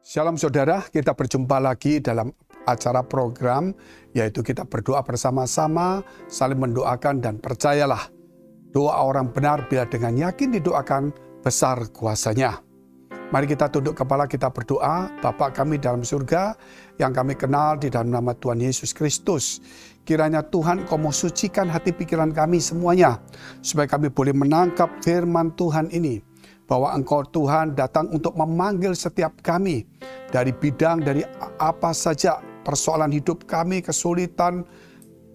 Shalom saudara, kita berjumpa lagi dalam acara program, yaitu kita berdoa bersama-sama, saling mendoakan dan percayalah, doa orang benar bila dengan yakin didoakan, besar kuasanya. Mari kita tunduk kepala, kita berdoa. Bapa kami dalam surga, yang kami kenal di dalam nama Tuhan Yesus Kristus. Kiranya Tuhan Kau mau sucikan hati pikiran kami semuanya, supaya kami boleh menangkap firman Tuhan ini. Bahwa Engkau Tuhan datang untuk memanggil setiap kami dari bidang, dari apa saja persoalan hidup kami, kesulitan,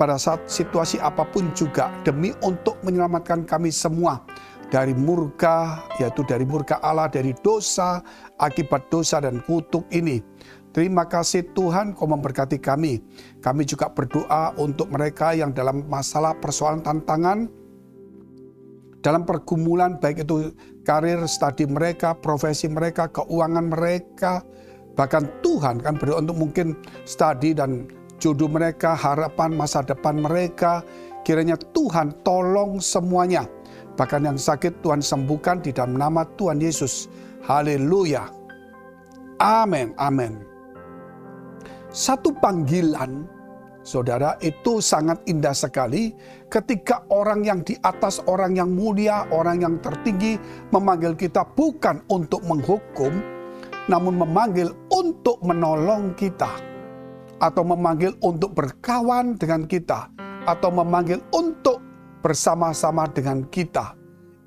pada saat situasi apapun juga, demi untuk menyelamatkan kami semua dari murka, yaitu dari murka Allah, dari dosa, akibat dosa dan kutuk ini. Terima kasih Tuhan Kau memberkati kami. Kami juga berdoa untuk mereka yang dalam masalah persoalan tantangan, dalam pergumulan, baik itu karir, studi mereka, profesi mereka, keuangan mereka. Bahkan Tuhan kan berdoa untuk mungkin studi dan jodoh mereka, harapan masa depan mereka. Kiranya Tuhan tolong semuanya. Bahkan yang sakit Tuhan sembuhkan di dalam nama Tuhan Yesus. Haleluya. Amin, amin. Satu panggilan, saudara, itu sangat indah sekali ketika orang yang di atas, orang yang mulia, orang yang tertinggi memanggil kita bukan untuk menghukum, namun memanggil untuk menolong kita. Atau memanggil untuk berkawan dengan kita. Atau memanggil untuk bersama-sama dengan kita.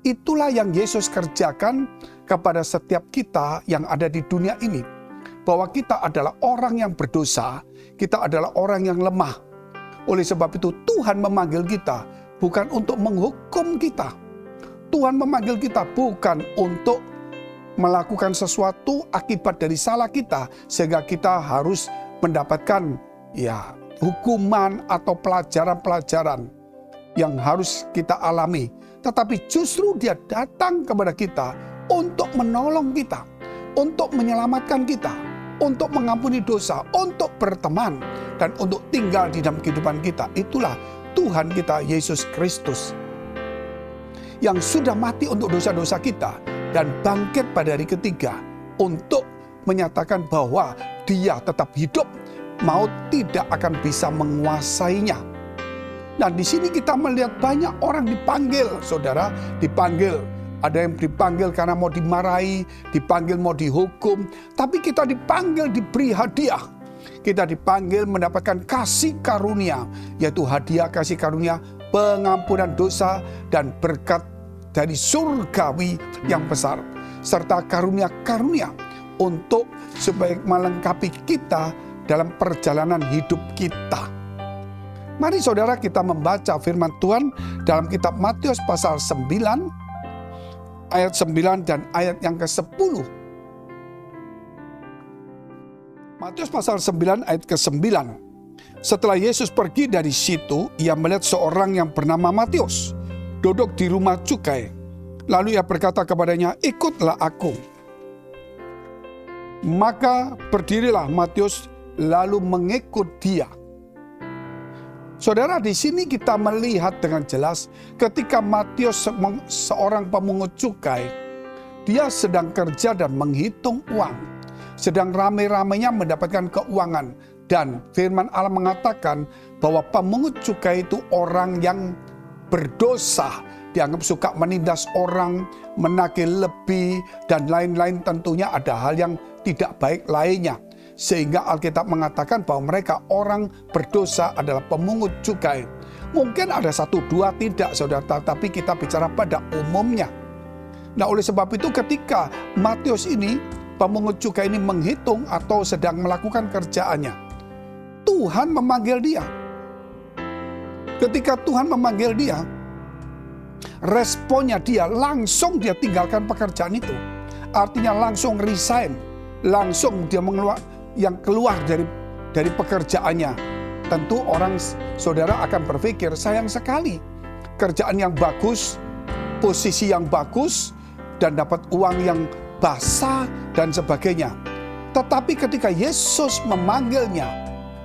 Itulah yang Yesus kerjakan kepada setiap kita yang ada di dunia ini. Bahwa kita adalah orang yang berdosa, kita adalah orang yang lemah. Oleh sebab itu Tuhan memanggil kita bukan untuk menghukum kita. Tuhan memanggil kita bukan untuk melakukan sesuatu akibat dari salah kita, sehingga kita harus mendapatkan hukuman atau pelajaran-pelajaran yang harus kita alami. Tetapi justru Dia datang kepada kita untuk menolong kita, untuk menyelamatkan kita, untuk mengampuni dosa, untuk berteman, dan untuk tinggal di dalam kehidupan kita. Itulah Tuhan kita Yesus Kristus yang sudah mati untuk dosa-dosa kita dan bangkit pada hari ketiga untuk menyatakan bahwa Dia tetap hidup, maut tidak akan bisa menguasainya. Dan di sini kita melihat banyak orang dipanggil, saudara, dipanggil. Ada yang dipanggil karena mau dimarahi, dipanggil mau dihukum. Tapi kita dipanggil diberi hadiah. Kita dipanggil mendapatkan kasih karunia. Yaitu hadiah kasih karunia, pengampunan dosa, dan berkat dari surgawi yang besar. Serta karunia-karunia untuk supaya melengkapi kita dalam perjalanan hidup kita. Mari saudara kita membaca firman Tuhan dalam kitab Matius pasal 9. Ayat 9 dan ayat yang ke-10. Matius pasal 9 ayat ke-9. Setelah Yesus pergi dari situ, ia melihat seorang yang bernama Matius duduk di rumah cukai. Lalu ia berkata kepadanya, "Ikutlah aku." Maka berdirilah Matius lalu mengikut dia. Saudara, di sini kita melihat dengan jelas ketika Matius seorang pemungut cukai, dia sedang kerja dan menghitung uang. Sedang rame-ramenya mendapatkan keuangan. Dan firman Allah mengatakan bahwa pemungut cukai itu orang yang berdosa. Dianggap suka menindas orang, menagih lebih, dan lain-lain, tentunya ada hal yang tidak baik lainnya. Sehingga Alkitab mengatakan bahwa mereka orang berdosa adalah pemungut cukai. Mungkin ada satu dua tidak, saudara, tapi kita bicara pada umumnya. Nah, oleh sebab itu ketika Matius ini, pemungut cukai ini menghitung atau sedang melakukan kerjaannya, Tuhan memanggil dia. Ketika Tuhan memanggil dia, responnya dia langsung dia tinggalkan pekerjaan itu. Artinya langsung resign, langsung dia keluar dari pekerjaannya. Tentu orang saudara akan berpikir, sayang sekali, kerjaan yang bagus, posisi yang bagus, dan dapat uang yang basah dan sebagainya. Tetapi ketika Yesus memanggilnya,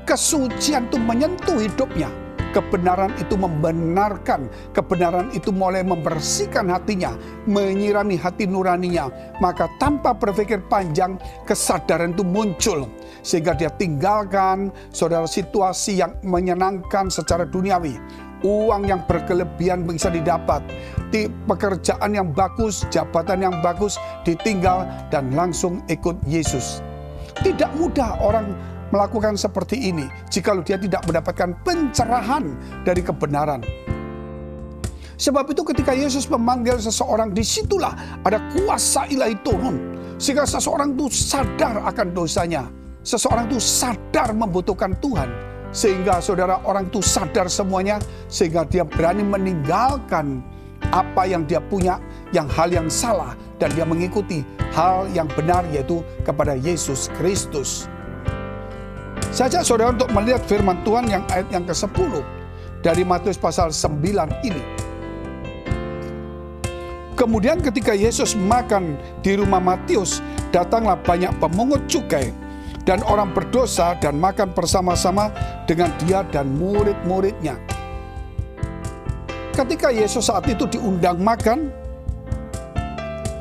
kesucian itu menyentuh hidupnya, kebenaran itu membenarkan, kebenaran itu mulai membersihkan hatinya, menyirami hati nuraninya, maka tanpa berpikir panjang kesadaran itu muncul. Sehingga dia tinggalkan saudara situasi yang menyenangkan secara duniawi. Uang yang berkelebihan bisa didapat, di pekerjaan yang bagus, jabatan yang bagus ditinggal dan langsung ikut Yesus. Tidak mudah orang melakukan seperti ini jikalau dia tidak mendapatkan pencerahan dari kebenaran. Sebab itu ketika Yesus memanggil seseorang, disitulah ada kuasa ilahi turun. Sehingga seseorang itu sadar akan dosanya. Seseorang itu sadar membutuhkan Tuhan. Sehingga saudara, orang itu sadar semuanya, sehingga dia berani meninggalkan apa yang dia punya, yang hal yang salah, dan dia mengikuti hal yang benar, yaitu kepada Yesus Kristus. Saya ajak saudara untuk melihat firman Tuhan yang ayat yang ke-10 dari Matius pasal 9 ini. Kemudian ketika Yesus makan di rumah Matius, datanglah banyak pemungut cukai dan orang berdosa dan makan bersama-sama dengan dia dan murid-muridnya. Ketika Yesus saat itu diundang makan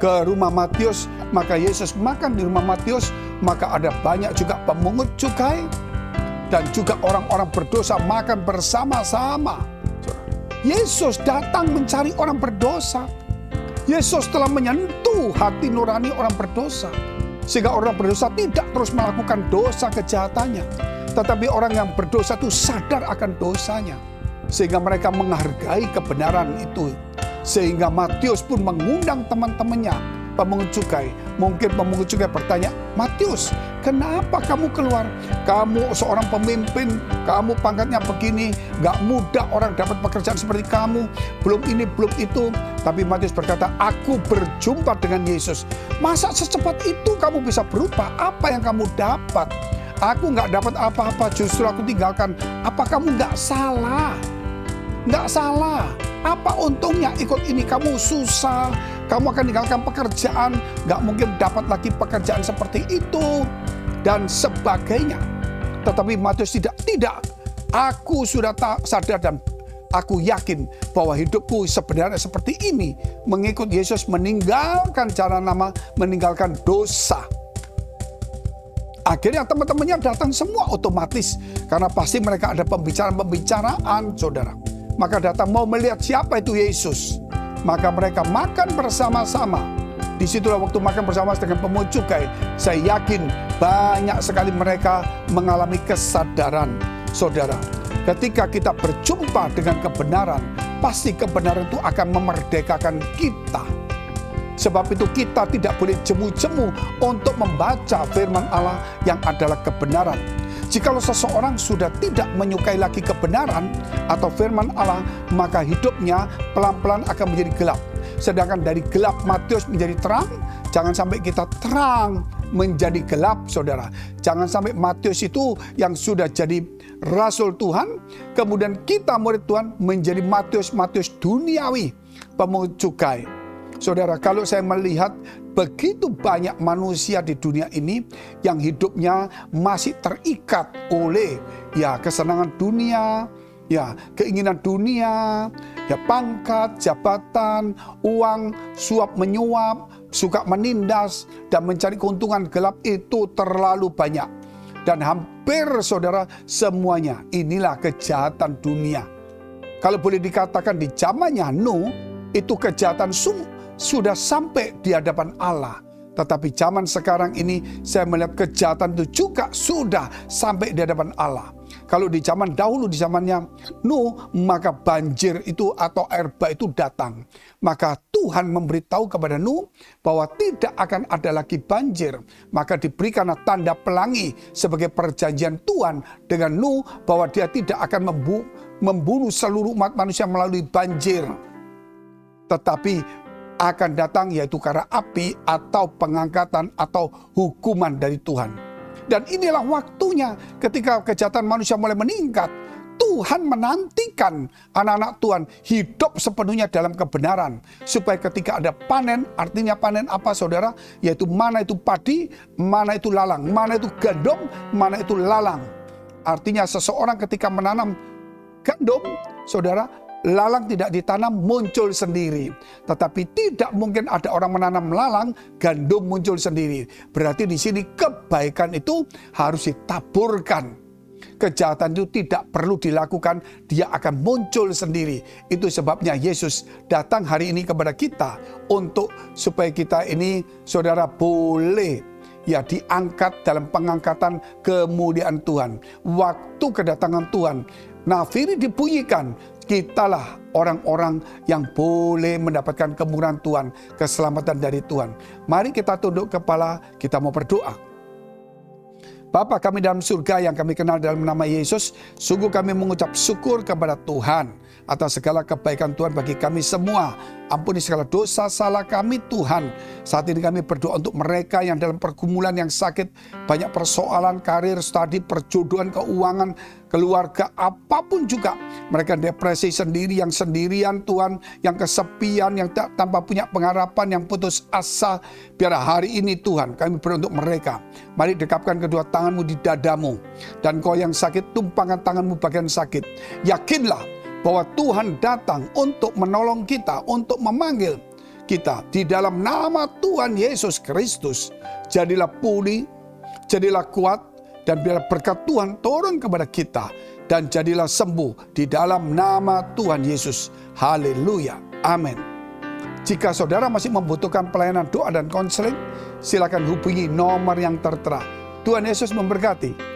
ke rumah Matius, maka Yesus makan di rumah Matius, maka ada banyak juga pemungut cukai dan juga orang-orang berdosa makan bersama-sama. Yesus datang mencari orang berdosa. Yesus telah menyentuh hati nurani orang berdosa, sehingga orang berdosa tidak terus melakukan dosa kejahatannya, tetapi orang yang berdosa itu sadar akan dosanya, sehingga mereka menghargai kebenaran itu. Sehingga Matius pun mengundang teman-temannya, pemungut cukai. Mungkin pemungut cukai bertanya, "Matius, kenapa kamu keluar? Kamu seorang pemimpin, kamu pangkatnya begini, gak mudah orang dapat pekerjaan seperti kamu, belum ini, belum itu." Tapi Matius berkata, "Aku berjumpa dengan Yesus." Masa secepat itu kamu bisa berubah? Apa yang kamu dapat? Aku gak dapat apa-apa, justru aku tinggalkan. Apa kamu gak salah? Gak salah. Apa untungnya ikut ini? Kamu susah, kamu akan tinggalkan pekerjaan, gak mungkin dapat lagi pekerjaan seperti itu, dan sebagainya. Tetapi Matius tidak. Aku sudah sadar dan aku yakin bahwa hidupku sebenarnya seperti ini. Mengikut Yesus, meninggalkan cara lama, meninggalkan dosa. Akhirnya teman-temannya datang semua otomatis, karena pasti mereka ada pembicaraan, saudara. Maka datang mau melihat siapa itu Yesus. Maka mereka makan bersama-sama. Disitulah waktu makan bersama dengan pemungut cukai, saya yakin banyak sekali mereka mengalami kesadaran. Saudara, ketika kita berjumpa dengan kebenaran, pasti kebenaran itu akan memerdekakan kita. Sebab itu kita tidak boleh jemu-jemu untuk membaca firman Allah yang adalah kebenaran. Jikalau seseorang sudah tidak menyukai lagi kebenaran atau firman Allah, maka hidupnya pelan-pelan akan menjadi gelap. Sedangkan dari gelap Matius menjadi terang, jangan sampai kita terang menjadi gelap, saudara. Jangan sampai Matius itu yang sudah jadi rasul Tuhan, kemudian kita murid Tuhan menjadi Matius duniawi, pemungut cukai. Saudara, kalau saya melihat begitu banyak manusia di dunia ini yang hidupnya masih terikat oleh kesenangan dunia, keinginan dunia, pangkat, jabatan, uang, suap menyuap, suka menindas dan mencari keuntungan gelap, itu terlalu banyak. Dan hampir saudara semuanya inilah kejahatan dunia. Kalau boleh dikatakan di zamannya Nuh, itu kejahatan sudah sampai di hadapan Allah. Tetapi zaman sekarang ini saya melihat kejahatan itu juga sudah sampai di hadapan Allah. Kalau di zaman dahulu, di zamannya Nuh, maka banjir itu atau air bah itu datang. Maka Tuhan memberitahu kepada Nuh bahwa tidak akan ada lagi banjir. Maka diberikanlah tanda pelangi sebagai perjanjian Tuhan dengan Nuh bahwa dia tidak akan membunuh seluruh umat manusia melalui banjir. Tetapi akan datang yaitu karena api atau pengangkatan atau hukuman dari Tuhan. Dan inilah waktunya ketika kejahatan manusia mulai meningkat. Tuhan menantikan anak-anak Tuhan hidup sepenuhnya dalam kebenaran. Supaya ketika ada panen, artinya panen apa saudara? Yaitu mana itu padi, mana itu lalang, mana itu gandum, mana itu lalang. Artinya seseorang ketika menanam gandum, saudara, lalang tidak ditanam muncul sendiri. Tetapi tidak mungkin ada orang menanam lalang, gandum muncul sendiri. Berarti di sini kebaikan itu harus ditaburkan. Kejahatan itu tidak perlu dilakukan, dia akan muncul sendiri. Itu sebabnya Yesus datang hari ini kepada kita untuk supaya kita ini, saudara, boleh diangkat dalam pengangkatan kemuliaan Tuhan. Waktu kedatangan Tuhan, nafiri dibunyikan, kitalah orang-orang yang boleh mendapatkan kemurahan Tuhan, keselamatan dari Tuhan. Mari kita tunduk kepala, kita mau berdoa. Bapa kami dalam surga yang kami kenal dalam nama Yesus, sungguh kami mengucap syukur kepada Tuhan atas segala kebaikan Tuhan bagi kami semua. Ampuni segala dosa salah kami Tuhan. Saat ini kami berdoa untuk mereka yang dalam pergumulan yang sakit, banyak persoalan karir, studi, perjodohan, keuangan, keluarga, apapun juga. Mereka depresi sendiri, yang sendirian Tuhan, yang kesepian, yang tanpa punya pengharapan, yang putus asa. Biar hari ini Tuhan kami berdoa untuk mereka. Mari dekapkan kedua tanganmu di dadamu. Dan kau yang sakit, tumpangkan tanganmu bagian sakit. Yakinlah bahwa Tuhan datang untuk menolong kita, untuk memanggil kita di dalam nama Tuhan Yesus Kristus. Jadilah pulih, jadilah kuat, dan biarlah berkat Tuhan turun kepada kita. Dan jadilah sembuh di dalam nama Tuhan Yesus. Haleluya. Amin. Jika saudara masih membutuhkan pelayanan doa dan konseling, silakan hubungi nomor yang tertera. Tuhan Yesus memberkati.